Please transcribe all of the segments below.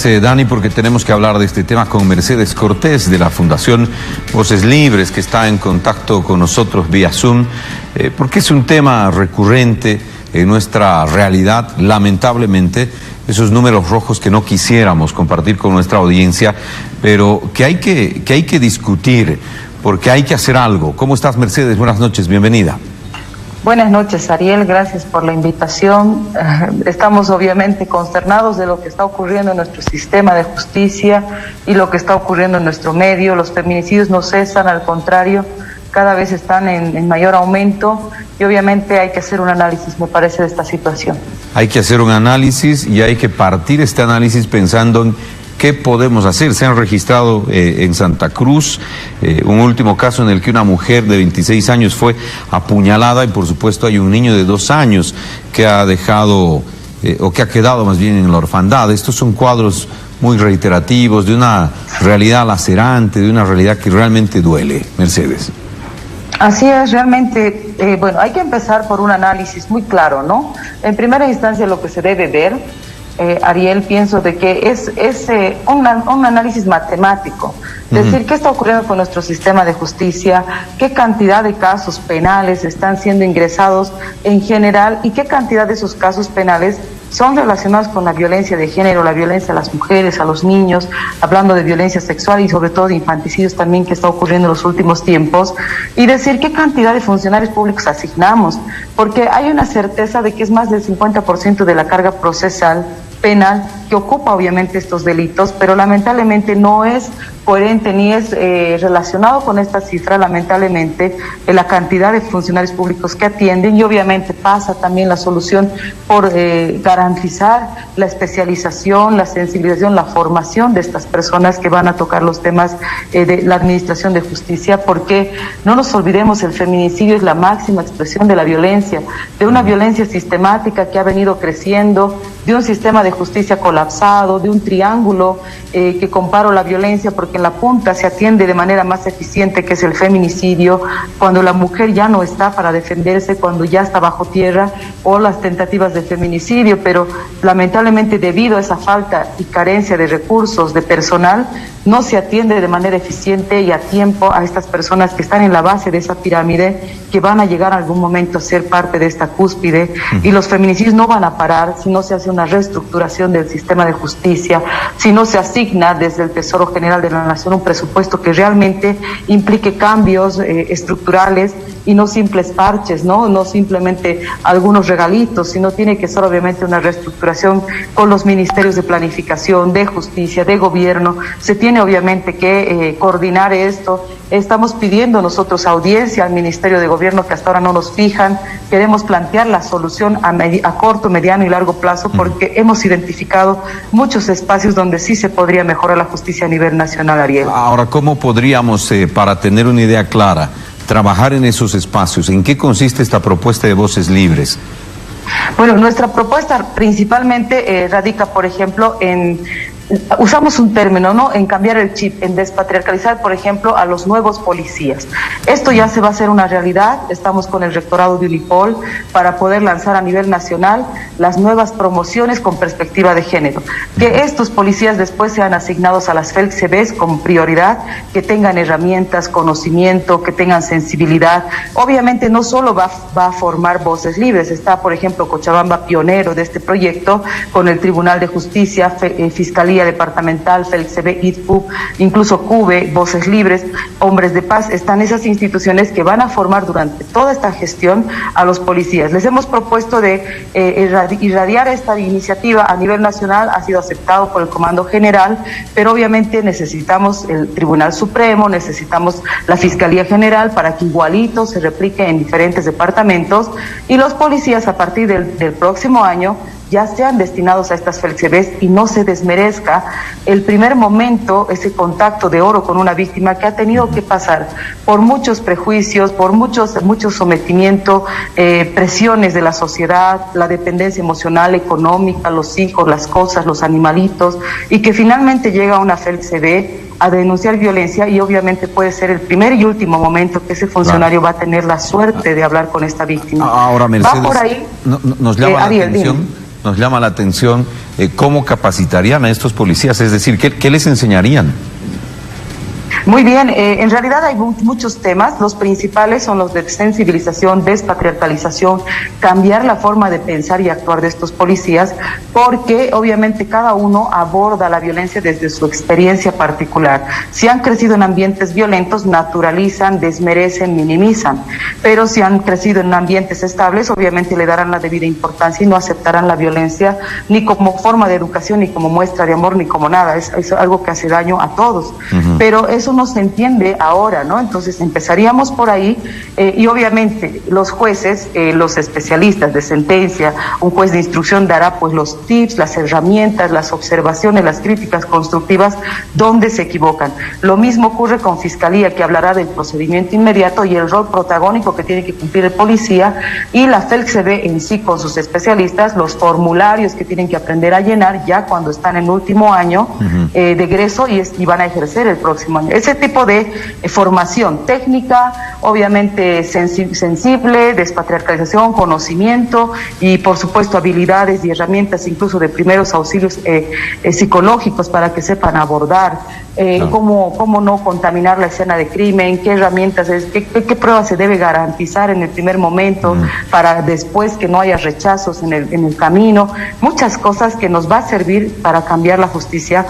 Dani, porque tenemos que hablar de este tema con Mercedes Cortés de la Fundación Voces Libres, que está en contacto con nosotros vía Zoom, porque es un tema recurrente en nuestra realidad, lamentablemente, esos números rojos que no quisiéramos compartir con nuestra audiencia, pero que hay que discutir, porque hay que hacer algo. ¿Cómo estás, Mercedes? Buenas noches, bienvenida. Buenas noches, Ariel, gracias por la invitación. Estamos obviamente consternados de lo que está ocurriendo en nuestro sistema de justicia y lo que está ocurriendo en nuestro medio. Los feminicidios no cesan, al contrario, cada vez están en mayor aumento y obviamente hay que hacer un análisis, me parece, de esta situación. Hay que hacer un análisis y hay que partir este análisis pensando en ¿qué podemos hacer? Se han registrado en Santa Cruz un último caso en el que una mujer de 26 años fue apuñalada y por supuesto hay un niño de 2 años que ha dejado, o que ha quedado más bien en la orfandad. Estos son cuadros muy reiterativos de una realidad lacerante, de una realidad que realmente duele. Mercedes. Así es, realmente, bueno, hay que empezar por un análisis muy claro, ¿no? En primera instancia lo que se debe ver, Ariel, pienso de que es un análisis matemático, decir qué está ocurriendo con nuestro sistema de justicia, qué cantidad de casos penales están siendo ingresados en general y qué cantidad de esos casos penales son relacionados con la violencia de género, la violencia a las mujeres, a los niños, hablando de violencia sexual y sobre todo de infanticidios también que está ocurriendo en los últimos tiempos, y decir qué cantidad de funcionarios públicos asignamos, porque hay una certeza de que es más del 50% de la carga procesal penal que ocupa obviamente estos delitos, pero lamentablemente no es coherente ni es relacionado con esta cifra, lamentablemente, la cantidad de funcionarios públicos que atienden, y obviamente pasa también la solución por garantizar la especialización, la sensibilización, la formación de estas personas que van a tocar los temas de la administración de justicia, porque no nos olvidemos, el feminicidio es la máxima expresión de la violencia, de una violencia sistemática que ha venido creciendo, de un sistema de justicia colapsado, de un triángulo que comparo la violencia porque en la punta se atiende de manera más eficiente, que es el feminicidio, cuando la mujer ya no está para defenderse, cuando ya está bajo tierra, o las tentativas de feminicidio, pero lamentablemente debido a esa falta y carencia de recursos, de personal, no se atiende de manera eficiente y a tiempo a estas personas que están en la base de esa pirámide, que van a llegar a algún momento a ser parte de esta cúspide, y los feminicidios no van a parar si no se hace una reestructuración del sistema de justicia, si no se asigna desde el Tesoro General de la Nación un presupuesto que realmente implique cambios estructurales y no simples parches, no simplemente algunos regalitos, sino tiene que ser obviamente una reestructuración con los ministerios de planificación, de justicia, de gobierno. Se tiene obviamente que coordinar esto. Estamos pidiendo nosotros audiencia al Ministerio de Gobierno, que hasta ahora no nos fijan. Queremos plantear la solución a corto, mediano y largo plazo, porque hemos identificado muchos espacios donde sí se podría mejorar la justicia a nivel nacional, Ariel. Ahora, ¿cómo podríamos, para tener una idea clara, trabajar en esos espacios? ¿En qué consiste esta propuesta de Voces Libres? Bueno, nuestra propuesta principalmente radica, por ejemplo, usamos un término, ¿no? En cambiar el chip, en despatriarcalizar, por ejemplo, a los nuevos policías. Esto ya se va a hacer una realidad. Estamos con el rectorado de Unipol para poder lanzar a nivel nacional las nuevas promociones con perspectiva de género. Que estos policías después sean asignados a las FELCBs con prioridad, que tengan herramientas, conocimiento, que tengan sensibilidad. Obviamente no solo va a formar Voces Libres. Está, por ejemplo, Cochabamba pionero de este proyecto, con el Tribunal de Justicia, Fiscalía Departamental, FELCB, ITPU, incluso CUBE, Voces Libres, Hombres de Paz. Están esas instituciones que van a formar durante toda esta gestión a los policías. Les hemos propuesto de irradiar esta iniciativa a nivel nacional, ha sido aceptado por el Comando General, pero obviamente necesitamos el Tribunal Supremo, necesitamos la Fiscalía General para que igualito se replique en diferentes departamentos, y los policías a partir del próximo año ya sean destinados a estas FELCBs y no se desmerezca el primer momento, ese contacto de oro con una víctima que ha tenido que pasar por muchos prejuicios, por mucho sometimiento, presiones de la sociedad, la dependencia emocional, económica, los hijos, las cosas, los animalitos, y que finalmente llega a una FELCB a denunciar violencia, y obviamente puede ser el primer y último momento que ese funcionario va a tener la suerte de hablar con esta víctima. Ahora, Mercedes, va por ahí, nos llama la atención ¿cómo capacitarían a estos policías? Es decir, ¿qué les enseñarían? Muy bien, en realidad hay muchos temas. Los principales son los de sensibilización, despatriarcalización, cambiar la forma de pensar y actuar de estos policías, porque obviamente cada uno aborda la violencia desde su experiencia particular. Si han crecido en ambientes violentos, naturalizan, desmerecen, minimizan, pero si han crecido en ambientes estables, obviamente le darán la debida importancia y no aceptarán la violencia ni como forma de educación, ni como muestra de amor, ni como nada. Es algo que hace daño a todos. Pero eso no se entiende ahora, ¿no? Entonces empezaríamos por ahí y obviamente los jueces, los especialistas de sentencia, un juez de instrucción dará pues los tips, las herramientas, las observaciones, las críticas constructivas donde se equivocan. Lo mismo ocurre con Fiscalía, que hablará del procedimiento inmediato y el rol protagónico que tiene que cumplir el policía, y la FELCB en sí con sus especialistas, los formularios que tienen que aprender a llenar ya cuando están en último año de egreso y van a ejercer el próximo año. Ese tipo de formación técnica, obviamente sensible, despatriarcalización, conocimiento y por supuesto habilidades y herramientas incluso de primeros auxilios psicológicos para que sepan abordar cómo no contaminar la escena de crimen, qué herramientas, qué pruebas se debe garantizar en el primer momento para después que no haya rechazos en el camino, muchas cosas que nos va a servir para cambiar la justicia.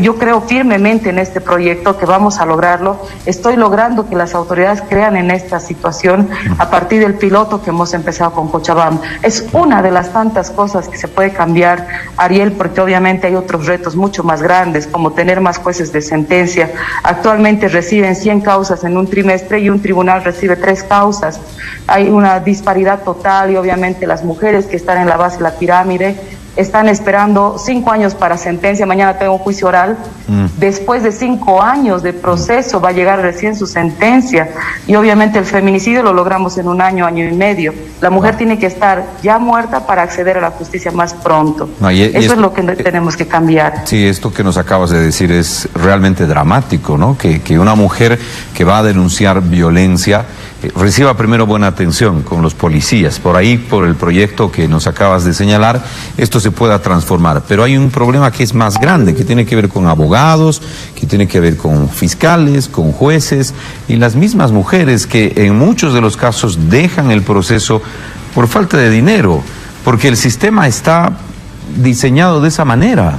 Yo creo firmemente en este proyecto que vamos a lograrlo. Estoy logrando que las autoridades crean en esta situación a partir del piloto que hemos empezado con Cochabamba. Es una de las tantas cosas que se puede cambiar, Ariel, porque obviamente hay otros retos mucho más grandes, como tener más jueces de sentencia. Actualmente reciben 100 causas en un trimestre y un tribunal recibe 3 causas. Hay una disparidad total y obviamente las mujeres que están en la base de la pirámide están esperando 5 años para sentencia. Mañana tengo un juicio oral. Después de 5 años de proceso va a llegar recién su sentencia. Y obviamente el feminicidio lo logramos en 1 año, año y medio. La mujer tiene que estar ya muerta para acceder a la justicia más pronto. Eso es lo que tenemos que cambiar. Sí, esto que nos acabas de decir es realmente dramático, ¿no? Que una mujer que va a denunciar violencia reciba primero buena atención con los policías. Por ahí, por el proyecto que nos acabas de señalar, esto se pueda transformar. Pero hay un problema que es más grande, que tiene que ver con abogados, que tiene que ver con fiscales, con jueces y las mismas mujeres que en muchos de los casos dejan el proceso por falta de dinero, porque el sistema está diseñado de esa manera.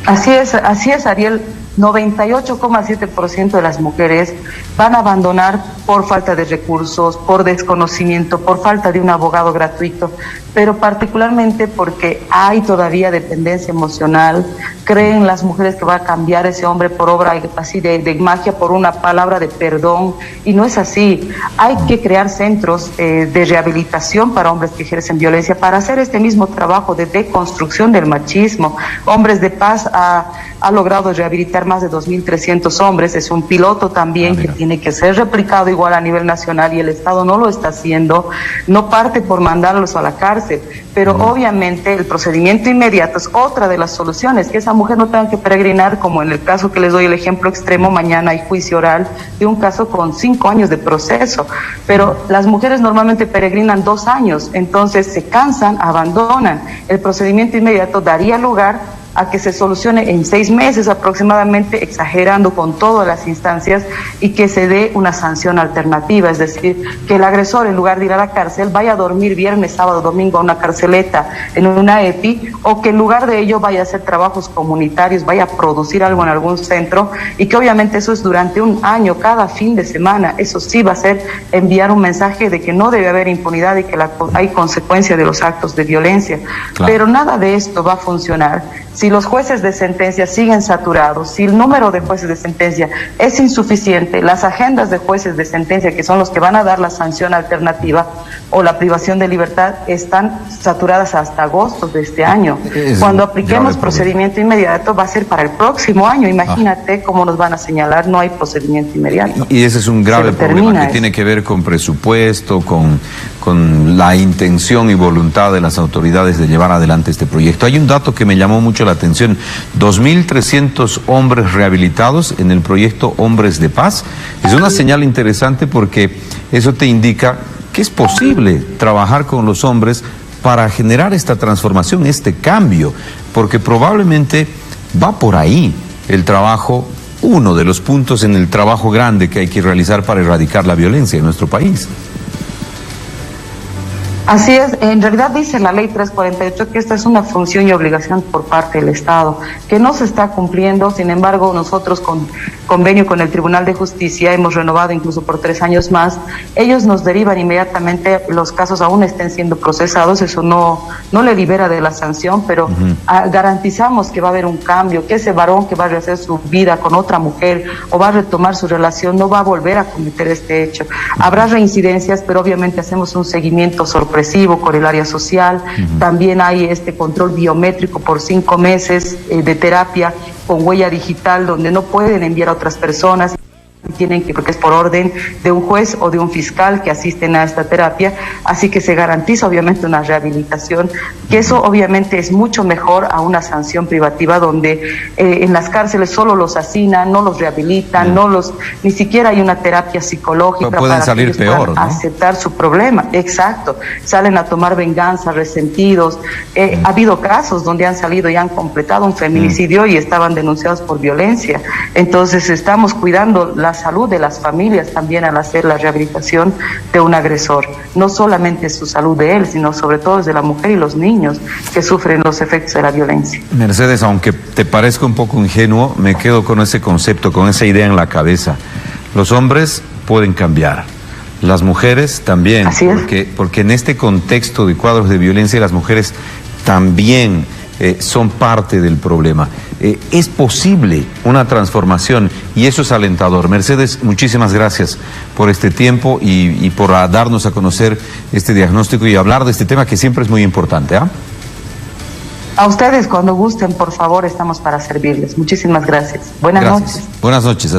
Así es, Ariel. 98,7% de las mujeres van a abandonar por falta de recursos, por desconocimiento, por falta de un abogado gratuito, pero particularmente porque hay todavía dependencia emocional. Creen las mujeres que va a cambiar ese hombre por obra así de magia, por una palabra de perdón, y no es así. Hay que crear centros de rehabilitación para hombres que ejercen violencia, para hacer este mismo trabajo de deconstrucción del machismo. Hombres de Paz ha logrado rehabilitar más de 2.300 hombres. Es un piloto también que tiene que ser replicado igual a nivel nacional y el Estado no lo está haciendo. No parte por mandarlos a la cárcel, pero obviamente el procedimiento inmediato es otra de las soluciones, que esa mujer no tenga que peregrinar, como en el caso que les doy el ejemplo extremo. Mañana hay juicio oral de un caso con 5 años de proceso, pero las mujeres normalmente peregrinan 2 años, entonces se cansan, abandonan. El procedimiento inmediato daría lugar a que se solucione en 6 meses aproximadamente, exagerando con todas las instancias, y que se dé una sanción alternativa, es decir, que el agresor, en lugar de ir a la cárcel, vaya a dormir viernes, sábado, domingo a una carceleta en una EPI, o que en lugar de ello vaya a hacer trabajos comunitarios, vaya a producir algo en algún centro, y que obviamente eso es durante 1 año, cada fin de semana. Eso sí va a ser enviar un mensaje de que no debe haber impunidad y que hay consecuencia de los actos de violencia. Claro. Pero nada de esto va a funcionar si los jueces de sentencia siguen saturados, si el número de jueces de sentencia es insuficiente, las agendas de jueces de sentencia, que son los que van a dar la sanción alternativa o la privación de libertad, están saturadas hasta agosto de este año. Cuando apliquemos procedimiento inmediato va a ser para el próximo año. Imagínate cómo nos van a señalar, no hay procedimiento inmediato. Y ese es un grave problema que tiene que ver con presupuesto, con la intención y voluntad de las autoridades de llevar adelante este proyecto. Hay un dato que me llamó mucho la atención: 2.300 hombres rehabilitados en el proyecto Hombres de Paz. Es una señal interesante porque eso te indica que es posible trabajar con los hombres para generar esta transformación, este cambio? Porque probablemente va por ahí el trabajo, uno de los puntos en el trabajo grande que hay que realizar para erradicar la violencia en nuestro país. Así es, en realidad dice la ley 348 que esta es una función y obligación por parte del Estado, que no se está cumpliendo. Sin embargo, nosotros con convenio con el Tribunal de Justicia hemos renovado incluso por 3 años más. Ellos nos derivan inmediatamente, los casos aún estén siendo procesados, eso no le libera de la sanción, pero garantizamos que va a haber un cambio, que ese varón que va a rehacer su vida con otra mujer o va a retomar su relación no va a volver a cometer este hecho. Habrá reincidencias, pero obviamente hacemos un seguimiento sorpresivo con el área social. También hay este control biométrico por 5 meses de terapia con huella digital, donde no pueden enviar a otras personas. Tienen que, porque es por orden de un juez o de un fiscal que asisten a esta terapia, así que se garantiza obviamente una rehabilitación, que eso obviamente es mucho mejor a una sanción privativa donde en las cárceles solo los hacinan, no los rehabilitan, ni siquiera hay una terapia psicológica. Pero pueden salir peor, ¿no? Aceptar su problema, exacto, salen a tomar venganza, resentidos. Ha habido casos donde han salido y han completado un feminicidio y estaban denunciados por violencia. Entonces estamos cuidando la salud de las familias también al hacer la rehabilitación de un agresor. No solamente su salud de él, sino sobre todo de la mujer y los niños que sufren los efectos de la violencia. Mercedes, aunque te parezca un poco ingenuo, me quedo con ese concepto, con esa idea en la cabeza. Los hombres pueden cambiar, las mujeres también, porque en este contexto de cuadros de violencia las mujeres también son parte del problema. Es posible una transformación y eso es alentador. Mercedes, muchísimas gracias por este tiempo y por darnos a conocer este diagnóstico y hablar de este tema que siempre es muy importante. A ustedes, cuando gusten, por favor, estamos para servirles. Muchísimas gracias. Buenas noches. Buenas noches.